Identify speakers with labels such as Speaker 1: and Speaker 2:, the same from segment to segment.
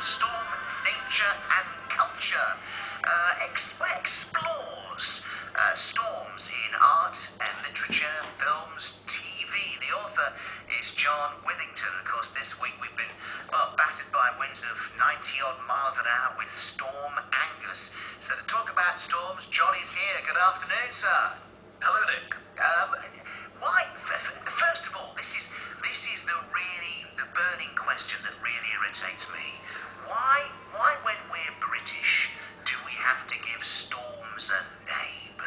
Speaker 1: Storm, Nature and Culture explores storms in art and literature, films, TV. The author is John Withington. Of course, this week we've been battered by winds of 90-odd miles an hour with Storm Angus. So to talk about storms, Johnny's here. Good afternoon, sir.
Speaker 2: Hello, Nick.
Speaker 1: First of all, this is the burning question that really irritates me. Why when we're British do we have to give storms a name?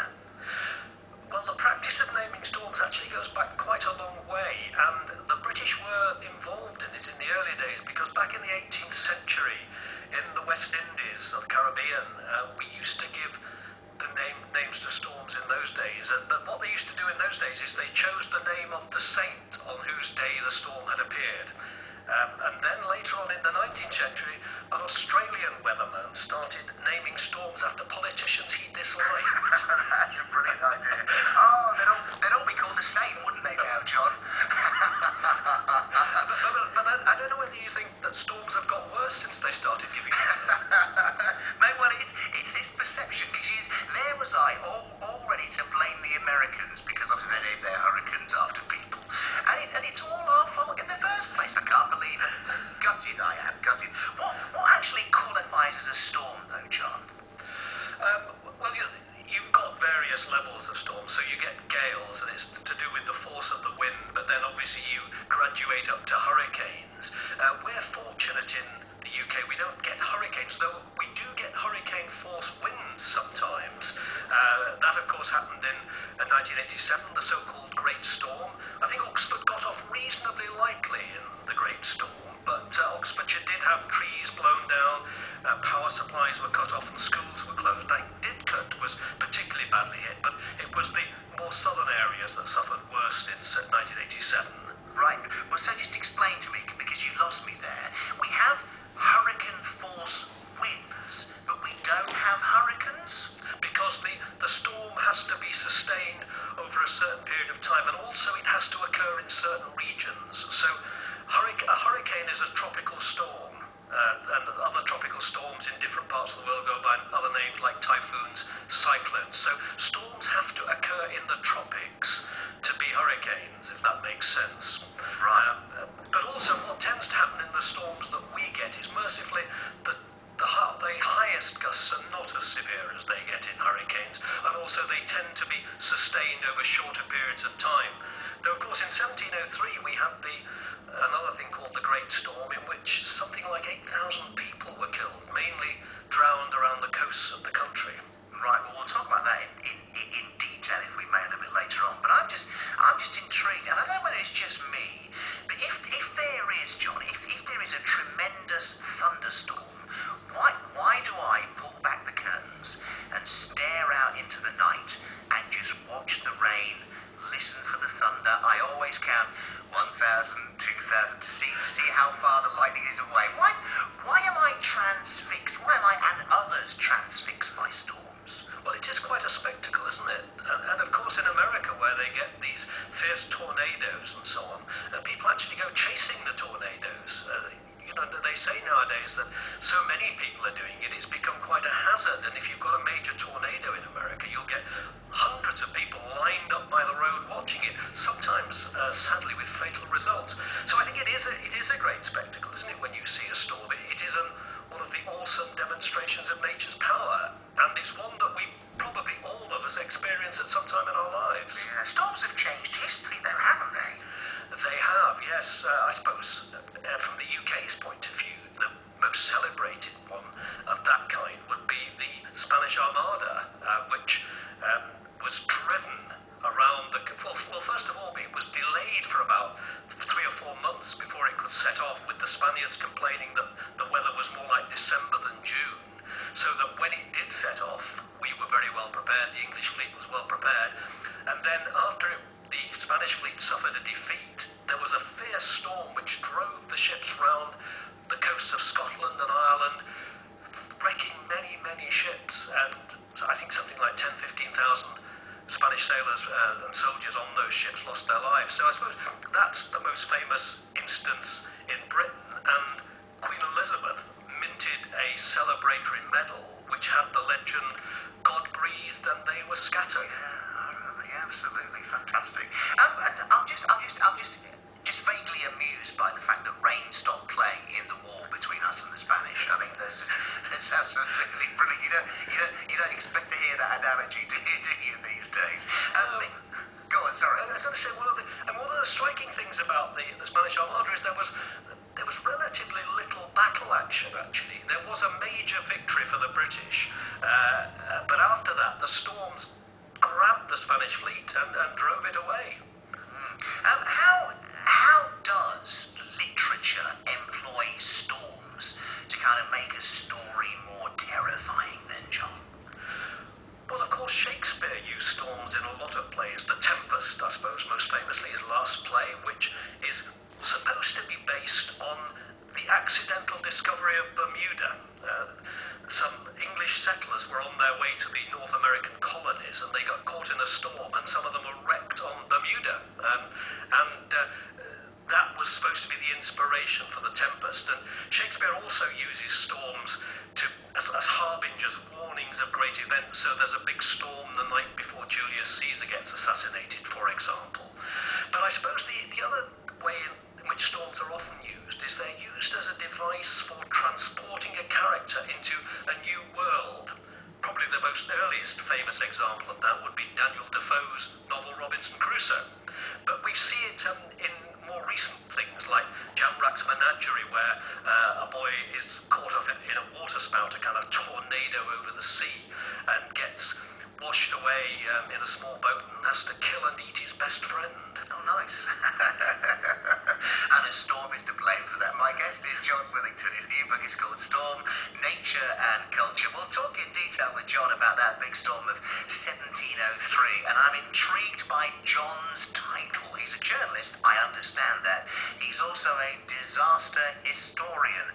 Speaker 2: Well, the practice of naming storms actually goes back quite a long way, and the British were involved in it in the early days because back in the 18th century in the West Indies of the Caribbean, we used to give the names to storms in those days. But what they used to do in those days is they chose the name of the saint on whose day the storm had appeared. And then later on in the 19th century, an Australian weatherman started naming storms after politicians he disliked.
Speaker 1: That's a brilliant idea. Oh, they'd all be called the same, wouldn't they now, John?
Speaker 2: but I don't know whether you think that storms have got worse since they started giving
Speaker 1: Mate, well, it's this perception, because there was I, all ready to blame the Americans because obviously they named their hurricanes after people. And it's all our fault in the first place. I can't believe it. Gutted I am, gutted. What actually qualifies as a storm, though, John?
Speaker 2: Well, you've got various levels of storms. So you get gales, and it's to do with the force of the wind, but then obviously you graduate up to hurricanes. We're fortunate in the UK. We don't get hurricanes, though we do get hurricane force winds sometimes. That, of course, happened in 1987, the so-called Great Storm. I think Oxford got off reasonably lightly in the Great Storm, but Oxfordshire did have trees blown down, power supplies were cut off and schools were closed. I think Didcot was particularly badly hit, but it was the more southern areas that suffered worst in 1987.
Speaker 1: Right. Well, so just explain to me, because you lost me there. We have hurricane force winds, but we don't have hurricanes?
Speaker 2: Because the storm has to be sustained over a certain period of time, and also it has to occur in certain regions. So a hurricane is a tropical storm, and other tropical storms in different parts of the world go by other names like typhoons, cyclones. So storms have to occur in the tropics to be hurricanes, if that makes sense.
Speaker 1: Right.
Speaker 2: But also what tends to happen in the storms that we get is mercifully the highest gusts are not as severe as they get in hurricanes, and also they tend to be sustained over shorter periods of time. Though, of course, in 1703 we had another thing called the Great Storm, in which something like 8,000 people were killed, mainly drowned around the coasts of the country.
Speaker 1: Right, well, we'll talk about that in detail if we may a little bit later on. But I'm just intrigued, and I don't know whether it's just me, but if there is, John, if there is a tremendous thunderstorm, why do I pull back the curtains and stare out into the night and just watch the rain, listen for the thunder? I always count 1,000, 2,000 to see how far the lightning is away. Why am I transfixed? Why am I and others transfixed by storms?
Speaker 2: Well, it is quite a spectacle, isn't it? And of course in America, where they get these fierce tornadoes and so on, people actually go chasing the tornadoes. They say nowadays that so many people are doing it, it's become quite a hazard, and if you've got a major tornado in America, you'll get hundreds of people lined up by the road watching it, sometimes, sadly, with fatal results. So I think it is a great spectacle, isn't it, when you see a storm? It is one of the awesome demonstrations of nature's power, and it's one that we probably all of us experience at some time in our lives.
Speaker 1: Yeah, storms have changed history, though, haven't they?
Speaker 2: They have, yes. I suppose from the UK's point of view, the most celebrated one of that kind would be the Spanish Armada, which was driven around well, first of all, it was delayed for about 3 or 4 months before it could set off, with the Spaniards complaining that the weather was more like December than June, so that when it did set off, we were very well prepared, the English fleet was well prepared, and then after the Spanish fleet suffered a defeat, there was a fierce storm which drove the ships round the coasts of Scotland and Ireland, wrecking many, many ships, and I think something like 10,000, 15,000 Spanish sailors and soldiers on those ships lost their lives. So I suppose that's the most famous instance in Britain, and Queen Elizabeth crater in Medal, which had the legend, God breathed and they were scattered.
Speaker 1: Yeah, absolutely fantastic. And I'm just vaguely amused by the fact that rain stopped playing in the war between us and the Spanish. I mean, that's absolutely brilliant. You don't expect to hear that analogy, do you these days? Go on, sorry.
Speaker 2: I was going to say one of the striking things about the Spanish Armada is there was relatively little battle action. Actually, there was a major victory for the British, but after that, the storms grabbed the Spanish fleet and drove it away.
Speaker 1: How does literature employ storms to kind of make a story more terrifying then, John?
Speaker 2: Well, of course, Shakespeare used storms in a lot of plays. The Tempest, I suppose, most famously his last play, which is supposed to be based on the accidental discovery of Bermuda. Some English settlers were on their way to the North American colonies, and they got caught in a storm, and some of them were wrecked on Bermuda. That was supposed to be the inspiration for the Tempest. And Shakespeare also uses storms as harbingers, warnings of great events. So there's a big storm the night before Julius Caesar gets assassinated, for example. But I suppose the other way in which storms are often used is they're used as a device for transporting a character into a new world. Probably the most earliest famous example of that would be Daniel Defoe's novel Robinson Crusoe. But we see it in more recent things like Jamrach's Menagerie, where a boy is caught up in a waterspout, a kind of tornado over the sea, and gets washed away in a small boat and has to kill and eat his best friend.
Speaker 1: Oh, nice. And a storm is to blame for that. My guest is John Willington. His new book is called Storm, Nature and Culture. We'll talk in detail with John about that big storm of 1703, and I'm intrigued by John's title. He's a journalist, I understand that. He's also a disaster historian.